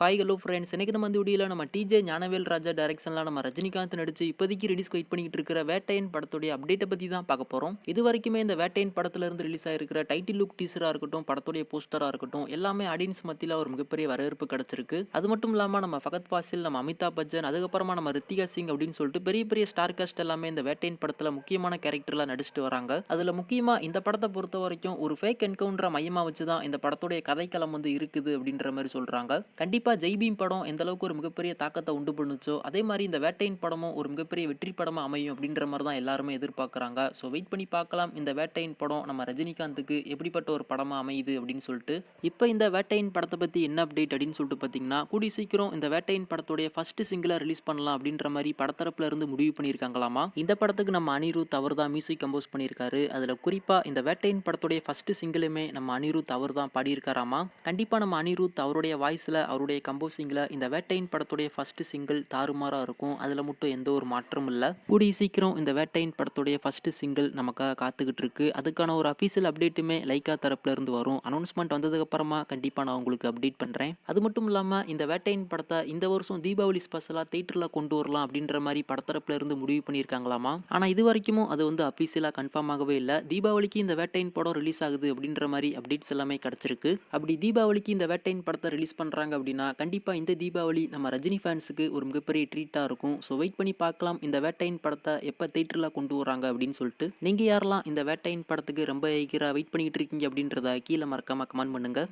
Hi hello friends, எனக்கு நம்ம இந்த வீடியோவில் நம்ம டிஜே ஞானவேல் ராஜா டைரக்ஷனில் நம்ம ரஜினிகாந்த் நடிச்சு இப்போதைக்கு ரிலீஸ் வெயிட் பண்ணிட்டு இருக்கிற வேட்டையன் படத்துடைய அப்டேட்டை பற்றி தான் பார்க்க போகிறோம். இது வரைக்குமே இந்த வேட்டையன் படத்துல இருந்து ரிலீஸ் ஆகிருக்கிற டைட்டில் லுக் டீசராக இருக்கட்டும், படத்துடைய போஸ்டராக இருக்கட்டும், எல்லாமே ஆடியன்ஸ் மத்தியில் ஒரு மிகப்பெரிய வரவேற்பு கிடைச்சிருக்கு. அது மட்டும் இல்லாமல் நம்ம ஃபகத் ஃபாசில், நம்ம அமிதாப் பச்சன், அதுக்கப்புறமா நம்ம ரித்திகா சிங் அப்படின்னு சொல்லிட்டு பெரிய பெரிய ஸ்டார் காஸ்ட் எல்லாமே இந்த வேட்டையன் படத்தில் முக்கியமான கேரக்டர்லாம் நடிச்சிட்டு வராங்க. அதில் முக்கியமாக இந்த படத்தை பொறுத்த வரைக்கும் ஒரு ஃபேக் என்கவுண்டரை மையமாக வச்சு தான் இந்த படத்துடைய கதைக்களம் வந்து இருக்குது அப்படின்ற மாதிரி சொல்கிறாங்க. கண்டிப்பாக ஜெய்பீம் படம் எந்த அளவுக்கு ஒரு மிகப்பெரிய தாக்கத்தை உண்டு பண்ணுச்சோ அதே மாதிரி இந்த வேட்டையின் படமும் ஒரு மிகப்பெரிய வெற்றி படமா அமையும் அப்படின்ற மாதிரி தான் எல்லாருமே எதிர்பார்க்குறாங்க. ஸோ வெயிட் பண்ணி பார்க்கலாம் இந்த வேட்டையின் படம் நம்ம ரஜினிகாந்துக்கு எப்படிப்பட்ட ஒரு படமா அமையுது அப்படின்னு சொல்லிட்டு. இப்போ இந்த வேட்டையின் படத்தை பற்றி என்ன அப்டேட் அப்படின்னு சொல்லிட்டு பார்த்தீங்கன்னா, கூடி சீக்கிரம் இந்த வேட்டையின் படத்துடைய ஃபர்ஸ்ட் சிங்கிளை ரிலீஸ் பண்ணலாம் அப்படின்ற மாதிரி படத்தரப்புல இருந்து முடிவு பண்ணியிருக்காங்களாமா. இந்த படத்துக்கு நம்ம அனிருத் அவர் தான் மியூசிக் கம்போஸ் பண்ணியிருக்காரு. அதில் குறிப்பாக இந்த வேட்டையின் படத்துடைய ஃபர்ஸ்ட் சிங்கிளுமே நம்ம அனிருத் அவர் தான் பாடியிருக்காராமா. கண்டிப்பாக நம்ம அனிருத் அவருடைய வாய்ஸில் அவருடைய கம்போசிங்கில் இந்த வேட்டையின் படத்துடைய ஃபர்ஸ்ட் சிங்கிள் தாறுமாறாக இருக்கும். அதில் மட்டும் எந்த ஒரு மாற்றமும் இல்லை. கூடிய சீக்கிரம் இந்த வேட்டையின் படத்துடைய ஃபர்ஸ்ட் சிங்கிள் நமக்காக காத்துக்கிட்டு இருக்கு. அதுக்கான ஒரு அஃபீஷியல் அப்டேட்டுமே லைக்கா தரப்புல இருந்து வரும். அனௌன்ஸ்மெண்ட் வந்ததுக்கு அப்புறமா கண்டிப்பாக நான் உங்களுக்கு அப்டேட் பண்ணுறேன். அது மட்டும் இல்லாமல் இந்த வேட்டையின் படத்தை இந்த வருஷம் தீபாவளி ஸ்பெஷலாக தேட்டரில் கொண்டு வரலாம் அப்படின்ற மாதிரி படத்தரப்புல இருந்து முடிவு பண்ணியிருக்காங்களாமா. ஆனால் இது வரைக்கும் அது வந்து அஃபீஷியலாக கன்ஃபார்ம் ஆகவே இல்லை. தீபாவளிக்கு இந்த வேட்டையின் படம் ரிலீஸ் ஆகுது அப்படின்ற மாதிரி அப்டேட்ஸ் எல்லாமே கிடைச்சிருக்கு. அப்படி தீபாவளிக்கு இந்த வேட்டையின் படத்தை ரிலீஸ் பண்ணுறாங்க அப்படின்னா கண்டிப்பாக இந்த தீபாவளி நம்ம ரஜினி ஃபேன்ஸுக்கு ஒரு மிகப்பெரிய ட்ரீட்டாக இருக்கும். ஸோ வெயிட் பண்ணி பார்க்கலாம் இந்த வேட்டையின் படத்தை எப்போ தேட்டரில் கொண்டு வராங்க அப்படின்னு சொல்லிட்டு. நீங்கள் யாரெல்லாம் இந்த வேட்டையின் படத்துக்கு ரொம்ப ஈகராக வெயிட் பண்ணிட்டு இருக்கீங்க அப்படின்றத கீழே மறக்காமல் கமெண்ட் பண்ணுங்கள்.